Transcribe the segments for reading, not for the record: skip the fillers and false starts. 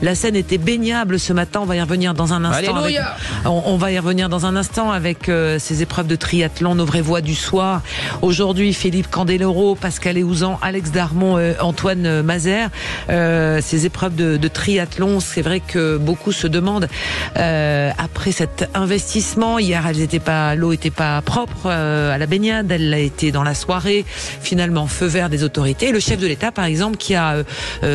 La Seine était baignable ce matin. On va y revenir dans un instant. On va y revenir dans un instant avec ces épreuves de triathlon, nos vraies voix du soir. Aujourd'hui, Philippe Candeloro, Pascal Héouzan, Alex Darmon, Antoine Mazer. Ces épreuves de triathlon, c'est vrai que beaucoup se demandent après cet investissement. Hier, l'eau était pas propre à la baignade. Elle a été dans la soirée. Finalement, feu vert des autorités. Et le chef de l'État, par exemple, qui a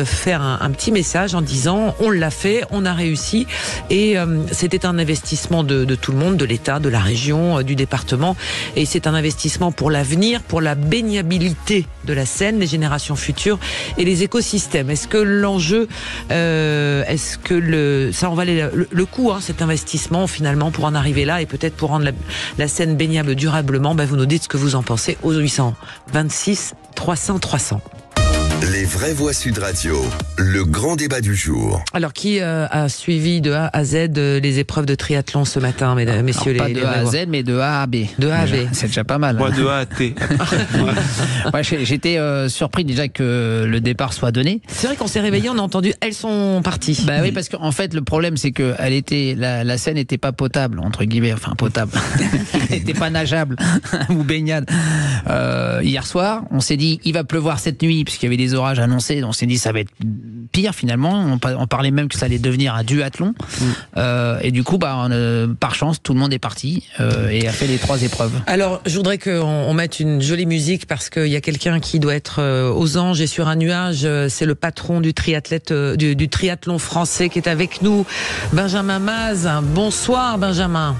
fait un petit message en disant on l'a fait, on a réussi. Et c'était un investissement de tout le monde, de l'État, de la région, du département. Et c'est un investissement pour l'avenir, pour la baignabilité de la Seine, les générations futures et les écosystèmes. Est-ce que l'enjeu, ça en valait le coup, cet investissement finalement pour en arriver là et peut-être pour rendre la Seine baignable durablement? Vous nous dites ce que vous en pensez au 826 300 300. Les vraies voix Sud Radio, le grand débat du jour. Alors, qui a suivi de A à Z les épreuves de triathlon ce matin, messieurs? Pas de A à Z, mais de A à B. De A à B. C'est déjà pas mal. Moi, de A à T. Ouais, j'étais surpris déjà que le départ soit donné. C'est vrai qu'on s'est réveillé, on a entendu, elles sont parties. Oui, parce qu'en fait, le problème, c'est que la Seine n'était pas potable, entre guillemets, enfin potable. Elle n'était pas nageable ou baignade. Hier soir, on s'est dit, il va pleuvoir cette nuit, puisqu'il y avait des orages annoncés. On s'est dit, ça va être pire finalement. On parlait même que ça allait devenir un duathlon. Et du coup, par chance, tout le monde est parti et a fait les 3 épreuves. Alors, je voudrais qu'on mette une jolie musique parce qu'il y a quelqu'un qui doit être aux anges et sur un nuage. C'est le patron du triathlon français qui est avec nous, Benjamin Maz. Bonsoir, Benjamin.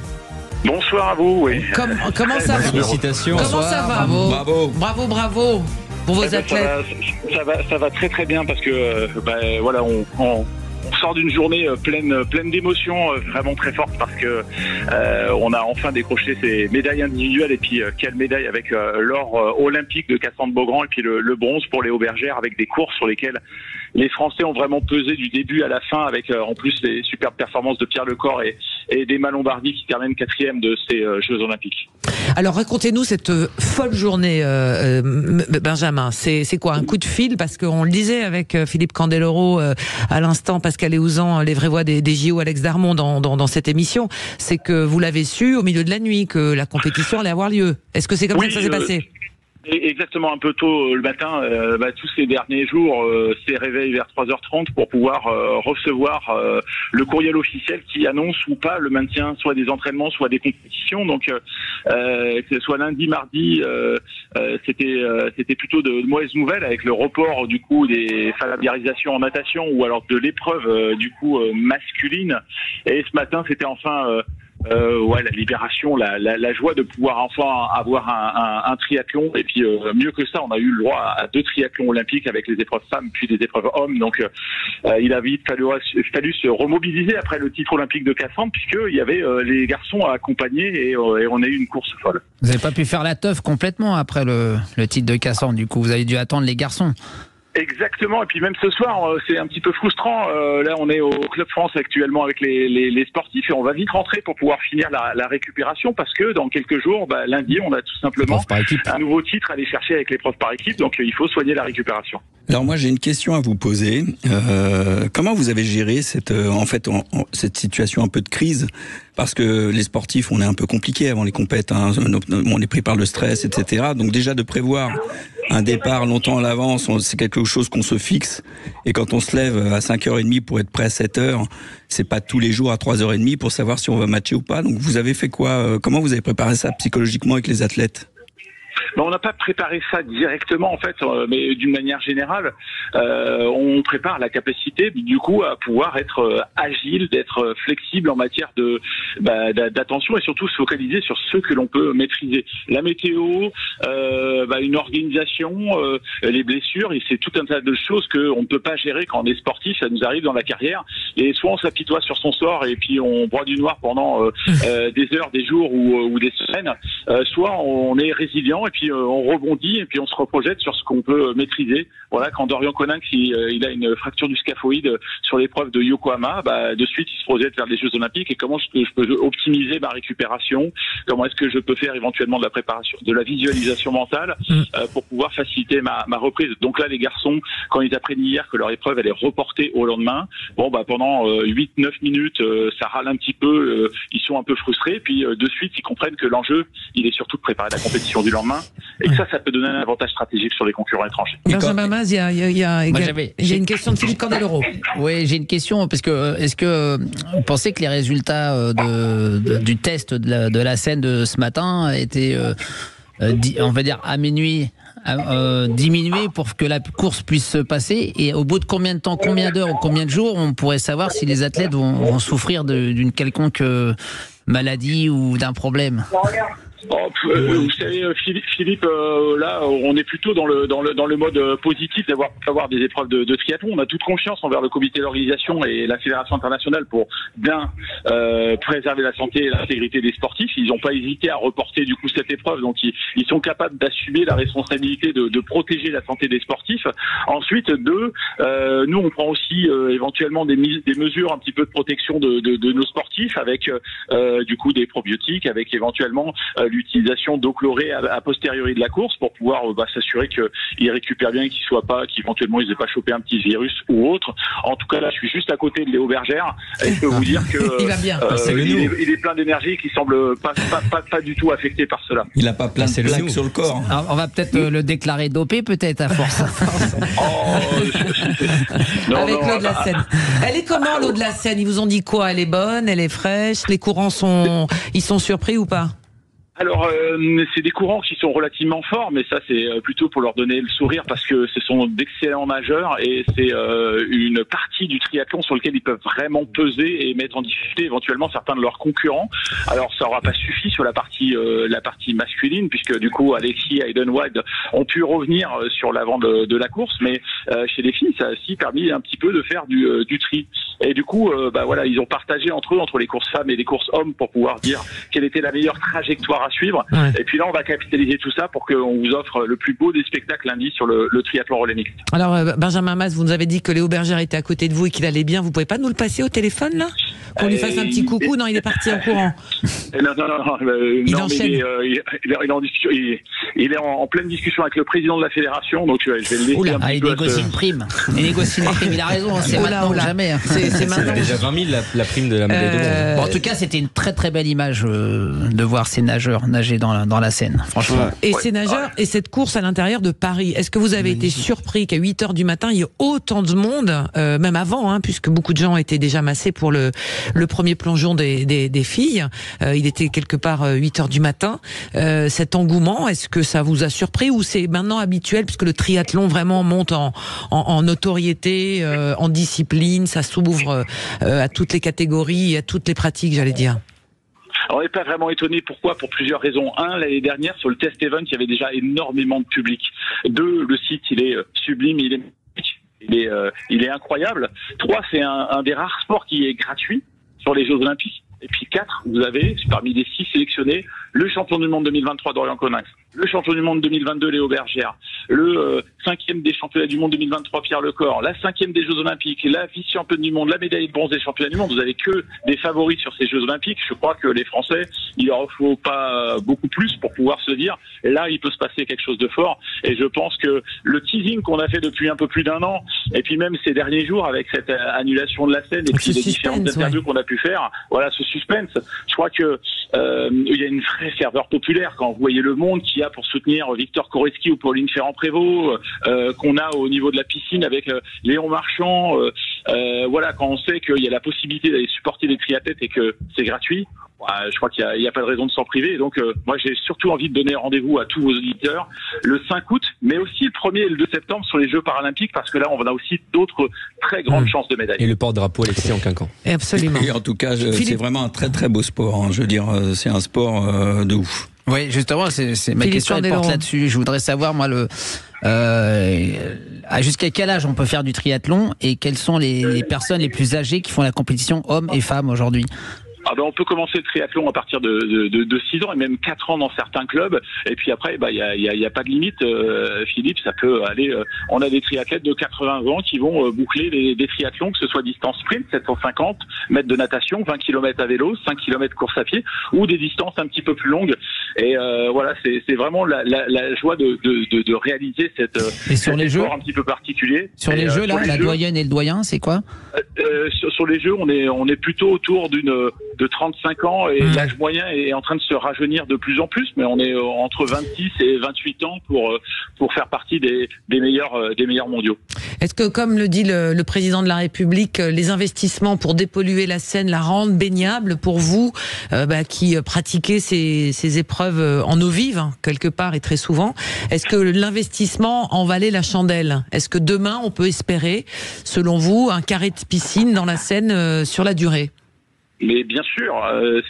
Bonsoir à vous. Oui. Comment ça va? Félicitations. Comment ça va? Bravo. Pour vos athlètes. Ça va très très bien parce que voilà, on sort d'une journée pleine d'émotions, vraiment très forte parce que on a enfin décroché ces médailles individuelles et puis quelle médaille avec l'or olympique de Cassandre-Beaugrand et puis le bronze pour Léo Bergère avec des courses sur lesquelles les Français ont vraiment pesé du début à la fin avec en plus les superbes performances de Pierre Lecor et d'Emma Lombardi qui termine 4e de ces Jeux Olympiques. Alors racontez-nous cette folle journée, Benjamin. C'est quoi, un coup de fil? Parce qu'on le disait avec Philippe Candeloro à l'instant, Pascal Héouzan, les vraies voix des JO, Alex Darmon dans cette émission, c'est que vous l'avez su au milieu de la nuit que la compétition allait avoir lieu. Est-ce que c'est comme ça que ça s'est passé? Exactement, un peu tôt le matin, tous ces derniers jours, s'est réveillé vers 3h30 pour pouvoir recevoir le courriel officiel qui annonce ou pas le maintien soit des entraînements, soit des compétitions. Donc, que ce soit lundi, mardi, c'était plutôt de mauvaises nouvelles avec le report du coup des familiarisations en natation ou alors de l'épreuve masculine. Et ce matin, c'était enfin la libération, la joie de pouvoir enfin avoir un triathlon et puis mieux que ça, on a eu le droit à 2 triathlons olympiques avec les épreuves femmes puis les épreuves hommes. Donc il a vite fallu se remobiliser après le titre olympique de Cassandre puisqu'il y avait les garçons à accompagner et on a eu une course folle. Vous n'avez pas pu faire la teuf complètement après le titre de Cassandre, du coup vous avez dû attendre les garçons. Exactement, et puis même ce soir, c'est un petit peu frustrant. Là, on est au Club France actuellement avec les sportifs et on va vite rentrer pour pouvoir finir la récupération parce que dans quelques jours, lundi, on a tout simplement un nouveau titre à aller chercher avec l'épreuve par équipe, donc il faut soigner la récupération. Alors moi, j'ai une question à vous poser. Comment vous avez géré cette situation un peu de crise? Parce que les sportifs, on est un peu compliqué avant les compètes, on est pris par le stress, etc. Donc déjà de prévoir un départ longtemps à l'avance, c'est quelque chose qu'on se fixe. Et quand on se lève à 5h30 pour être prêt à 7h, c'est pas tous les jours à 3h30 pour savoir si on va matcher ou pas. Donc vous avez fait quoi? Comment vous avez préparé ça psychologiquement avec les athlètes? On n'a pas préparé ça directement en fait, mais d'une manière générale, on prépare la capacité du coup à pouvoir être agile, d'être flexible en matière d'attention et surtout se focaliser sur ce que l'on peut maîtriser. La météo, une organisation, les blessures, et c'est tout un tas de choses qu'on ne peut pas gérer quand on est sportif. Ça nous arrive dans la carrière et soit on s'apitoie sur son sort et puis on broie du noir pendant des heures, des jours ou des semaines, soit on est résilient et puis on rebondit et puis on se reprojette sur ce qu'on peut maîtriser. Voilà, quand Dorian Coninck il a une fracture du scaphoïde sur l'épreuve de Yokohama, de suite il se projette vers les Jeux Olympiques et comment je peux optimiser ma récupération, comment est-ce que je peux faire éventuellement de la préparation, de la visualisation mentale pour pouvoir faciliter ma reprise. Donc là les garçons, quand ils apprennent hier que leur épreuve elle est reportée au lendemain, pendant pendant 8-9 minutes, ça râle un petit peu, ils sont un peu frustrés, puis de suite ils comprennent que l'enjeu, il est surtout de préparer la compétition du lendemain, et que ça peut donner un avantage stratégique sur les concurrents étrangers. Benjamin Maz, il y a une question de Philippe Candeloro. Oui, j'ai une question, parce que est-ce que vous pensez que les résultats du test de la Seine de ce matin étaient, on va dire, à minuit, diminuer pour que la course puisse se passer, et au bout de combien de temps, combien d'heures ou combien de jours on pourrait savoir si les athlètes vont souffrir d'une quelconque maladie ou d'un problème? Vous savez, Philippe, là, on est plutôt dans le mode positif d'avoir des épreuves de triathlon. On a toute confiance envers le comité d'organisation et la fédération internationale pour bien préserver la santé et l'intégrité des sportifs. Ils n'ont pas hésité à reporter du coup cette épreuve, donc ils sont capables d'assumer la responsabilité de protéger la santé des sportifs. Ensuite, nous on prend aussi éventuellement des mesures un petit peu de protection de nos sportifs, avec du coup des probiotiques, avec éventuellement l'utilisation d'eau chlorée a posteriori de la course pour pouvoir s'assurer qu'ils récupèrent bien et qu'éventuellement ils n'aient pas chopé un petit virus ou autre. En tout cas, là, je suis juste à côté de Léo Bergère et je peux vous dire que il va bien. Il est plein d'énergie, qui semble pas du tout affecté par cela. Il n'a pas placé le plaque sur le corps. Alors, on va peut-être le déclarer dopé, peut-être, à force. Avec l'eau de la Seine. Elle est comment, l'eau de la Seine? Ils vous ont dit quoi? Elle est bonne, elle est fraîche, les courants sont surpris ou pas? Alors, c'est des courants qui sont relativement forts, mais ça, c'est plutôt pour leur donner le sourire, parce que ce sont d'excellents nageurs, et c'est une partie du triathlon sur lequel ils peuvent vraiment peser et mettre en difficulté éventuellement certains de leurs concurrents. Alors, ça n'aura pas suffi sur la partie masculine, puisque du coup, Alexis et Hayden Wild ont pu revenir sur l'avant de la course, mais chez les filles, ça a aussi permis un petit peu de faire du tri. Et du coup, ils ont partagé entre eux, entre les courses femmes et les courses hommes, pour pouvoir dire quelle était la meilleure trajectoire à suivre. Ouais. Et puis là, on va capitaliser tout ça pour qu'on vous offre le plus beau des spectacles lundi sur le triathlon relais mixte. Alors, Benjamin Maz, vous nous avez dit que Léo Bergère était à côté de vous et qu'il allait bien. Vous pouvez pas nous le passer au téléphone, là? Qu'on lui fasse un petit coucou? Non, il est parti en courant. Il enchaîne. Il est en pleine discussion avec le président de la fédération, donc je vais le laisser un petit peu. Il négocie une prime. Il négocie une prime, il a raison, c'est maintenant ou jamais. C'est déjà 20 000 la prime de la médaille de bronze. Bon, en tout cas, c'était une très très belle image de voir ces nageurs nager dans la Seine, franchement. Et ces nageurs et cette course à l'intérieur de Paris, est-ce que vous avez été surpris qu'à 8h du matin, il y ait autant de monde, même avant, puisque beaucoup de gens étaient déjà massés pour le premier plongeon des filles. Il était quelque part 8h du matin. Cet engouement, est-ce que ça vous a surpris ou c'est maintenant habituel, puisque le triathlon vraiment monte en notoriété, en discipline, ça s'ouvre à toutes les catégories, à toutes les pratiques, j'allais dire? On n'est pas vraiment étonné. Pourquoi? Pour plusieurs raisons. Un, l'année dernière, sur le test event, il y avait déjà énormément de public. Deux, le site, il est sublime, il est incroyable. Trois, c'est un des rares sports qui est gratuit sur les Jeux Olympiques. Et puis 4, vous avez, parmi les 6 sélectionnés, le champion du monde 2023 Dorian Coninx, le champion du monde 2022 Léo Bergère, le 5e des championnats du monde 2023 Pierre Lecor, la 5e des Jeux Olympiques, la vice-championne du monde, la médaille de bronze des championnats du monde. Vous avez que des favoris sur ces Jeux Olympiques. Je crois que les Français, il leur faut pas beaucoup plus pour pouvoir se dire, là, il peut se passer quelque chose de fort. Et je pense que le teasing qu'on a fait depuis un peu plus d'un an, et puis même ces derniers jours avec cette annulation de la Seine et puis les différentes interviews qu'on a pu faire, voilà, ce suspense. Je crois que il y a une vraie ferveur populaire quand vous voyez le monde qu'il y a pour soutenir Victor Koretsky ou Pauline Ferrand-Prévôt, qu'on a au niveau de la piscine avec Léon Marchand. Voilà, quand on sait qu'il y a la possibilité d'aller supporter des triathlètes et que c'est gratuit. Je crois qu'il n'y a pas de raison de s'en priver. Et donc, moi, j'ai surtout envie de donner rendez-vous à tous vos auditeurs le 5 août, mais aussi le 1er et le 2 septembre sur les Jeux paralympiques, parce que là, on a aussi d'autres très grandes chances de médailles. Et le porte-drapeau Alexis en Quinquan. Absolument. Et en tout cas, c'est vraiment un très très beau sport. Je veux dire, c'est un sport de ouf. Oui, justement, c'est ma question elle porte là-dessus. Je voudrais savoir, moi, jusqu'à quel âge on peut faire du triathlon et quelles sont les personnes les plus âgées qui font la compétition, hommes et femmes, aujourd'hui? On peut commencer le triathlon à partir de 6 ans et même 4 ans dans certains clubs. Et puis après, il y a pas de limite, Philippe. Ça peut aller. On a des triathlètes de 80 ans qui vont boucler des triathlons, que ce soit distance sprint, 750 mètres de natation, 20 km à vélo, 5 km course à pied, ou des distances un petit peu plus longues. Et voilà, c'est vraiment la joie de réaliser cet sport un petit peu particulier. Sur les jeux, là, la doyenne et le doyen, c'est quoi? Sur les jeux, on est plutôt autour de 35 ans et l'âge moyen est en train de se rajeunir de plus en plus, mais on est entre 26 et 28 ans pour faire partie des meilleurs mondiaux. Est-ce que, comme le dit le président de la République, les investissements pour dépolluer la Seine la rendent baignable pour vous, qui pratiquez ces épreuves en eau vive, hein, quelque part et très souvent, est-ce que l'investissement en valait la chandelle? Est-ce que demain on peut espérer, selon vous, un carré de piscine dans la Seine sur la durée? Mais bien sûr,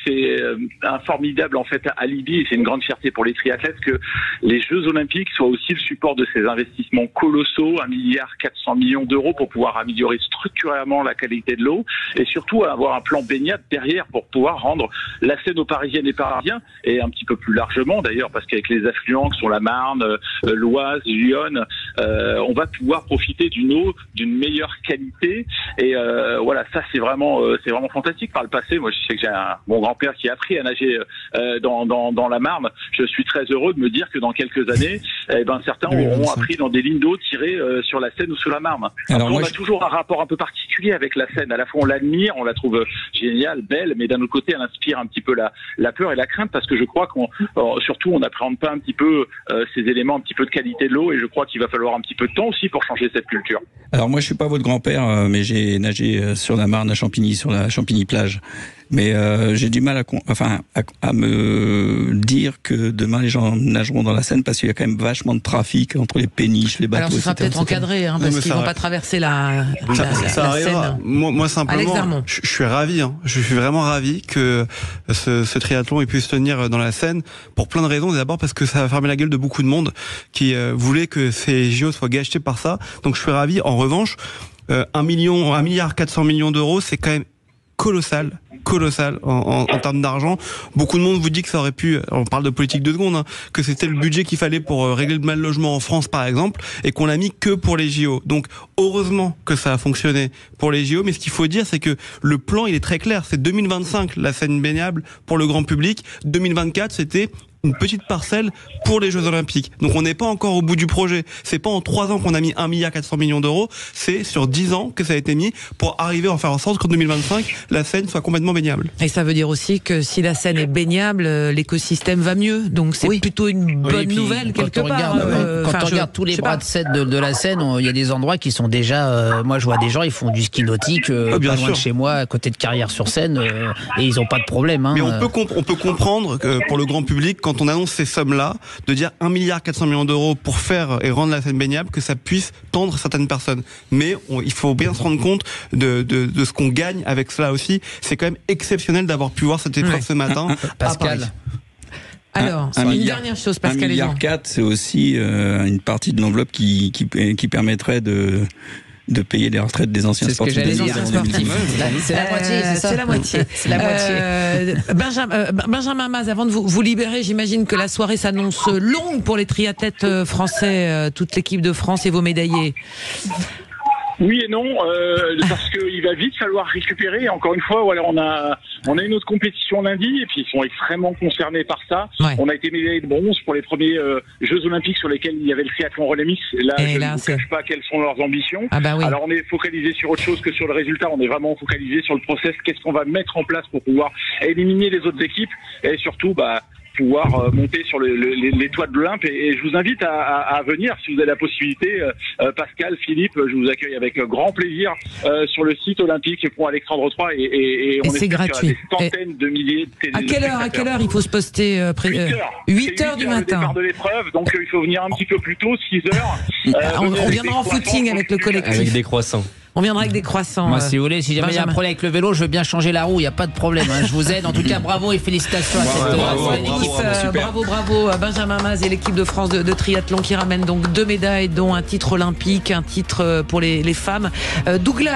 c'est un formidable en fait alibi et c'est une grande fierté pour les triathlètes que les Jeux Olympiques soient aussi le support de ces investissements colossaux, 1,4 milliard d'euros pour pouvoir améliorer structurellement la qualité de l'eau et surtout avoir un plan baignade derrière pour pouvoir rendre la Seine aux Parisiennes et Parisiens et un petit peu plus largement d'ailleurs parce qu'avec les affluents que sont la Marne, l'Oise, Lyon, on va pouvoir profiter d'une eau d'une meilleure qualité et voilà, ça c'est vraiment fantastique. Par le passé, moi je sais que j'ai mon grand-père qui a appris à nager dans la Marne. Je suis très heureux de me dire que dans quelques années, certains auront appris dans des lignes d'eau tirées sur la Seine ou sur la Marne. Alors on a toujours un rapport un peu particulier avec la Seine. À la fois on l'admire, on la trouve géniale, belle, mais d'un autre côté elle inspire un petit peu la peur et la crainte parce que je crois surtout on n'appréhende pas un petit peu ces éléments un petit peu de qualité de l'eau et je crois qu'il va falloir un petit peu de temps aussi pour changer cette culture. Alors moi je suis pas votre grand-père, mais j'ai nagé sur la Marne à Champigny, sur la Champigny-Plage. Mais j'ai du mal à me dire que demain les gens nageront dans la Seine parce qu'il y a quand même vachement de trafic entre les péniches, les bateaux. Alors ce sera peut-être encadré, parce qu'ils vont pas traverser la Seine. Moi simplement, je suis ravi. Je suis vraiment ravi que ce triathlon puisse tenir dans la Seine pour plein de raisons. D'abord parce que ça va fermer la gueule de beaucoup de monde qui voulait que ces JO soient gâchés par ça. Donc je suis ravi. En revanche, 1,4 milliard d'euros, c'est quand même colossal en termes d'argent. Beaucoup de monde vous dit que ça aurait pu, on parle de politique 2 secondes, que c'était le budget qu'il fallait pour régler le mal logement en France par exemple, et qu'on l'a mis que pour les JO. Donc heureusement que ça a fonctionné pour les JO, mais ce qu'il faut dire c'est que le plan il est très clair, c'est 2025 la Seine baignable pour le grand public, 2024 c'était une petite parcelle pour les Jeux Olympiques. Donc on n'est pas encore au bout du projet. C'est pas en 3 ans qu'on a mis 1,4 milliard d'euros, c'est sur 10 ans que ça a été mis pour arriver à faire en sorte qu'en 2025, la Seine soit complètement baignable. Et ça veut dire aussi que si la Seine est baignable, l'écosystème va mieux. Donc c'est plutôt une bonne nouvelle quelque part. Quand on regarde tous les bras de Seine de la Seine, il y a des endroits qui sont déjà... moi je vois des gens, ils font du ski nautique pas loin de chez moi, à côté de Carrières-sur-Seine, et ils n'ont pas de problème. Mais on peut comprendre que pour le grand public, quand on annonce ces sommes-là, de dire 1,4 milliard d'euros pour faire et rendre la Seine baignable, que ça puisse tendre certaines personnes. Mais il faut bien se rendre compte de ce qu'on gagne avec cela aussi. C'est quand même exceptionnel d'avoir pu voir cette épreuve ce matin. Pascal. Alors, une dernière chose, Pascal. 1,4 milliard, c'est aussi une partie de l'enveloppe qui permettrait de payer les retraites des anciens sportifs. C'est la moitié, c'est ça. C'est la moitié. C'est la moitié. Benjamin Maz, avant de vous libérer, j'imagine que la soirée s'annonce longue pour les triathlètes français, toute l'équipe de France et vos médaillés. Oui et non, parce qu'il va vite falloir récupérer. Encore une fois, voilà, on a une autre compétition lundi et puis ils sont extrêmement concernés par ça. Ouais. On a été médaillés de bronze pour les premiers Jeux Olympiques sur lesquels il y avait le triathlon relais mix. Là, je ne vous cache pas quelles sont leurs ambitions. Oui. Alors on est focalisé sur autre chose que sur le résultat. On est vraiment focalisé sur le process. Qu'est-ce qu'on va mettre en place pour pouvoir éliminer les autres équipes et surtout, pouvoir monter sur les toits de l'Olympe et je vous invite à venir si vous avez la possibilité. Pascal, Philippe, je vous accueille avec grand plaisir sur le site olympique pont Alexandre III et on est gratuit. Des centaines de milliers de téléspectateurs. À quelle heure il faut se poster 8 heures du matin. Le départ de l'épreuve, donc il faut venir un petit peu plus tôt, 6 heures. On viendra en footing avec le collectif. Avec des croissants. On viendra avec des croissants. Moi, si vous voulez, si jamais il y a un problème avec le vélo, je veux bien changer la roue, il n'y a pas de problème. Je vous aide. En tout cas, bravo et félicitations à cette équipe. Bravo Benjamin Maz et l'équipe de France de triathlon qui ramène donc 2 médailles, dont un titre olympique, un titre pour les femmes. Douglas.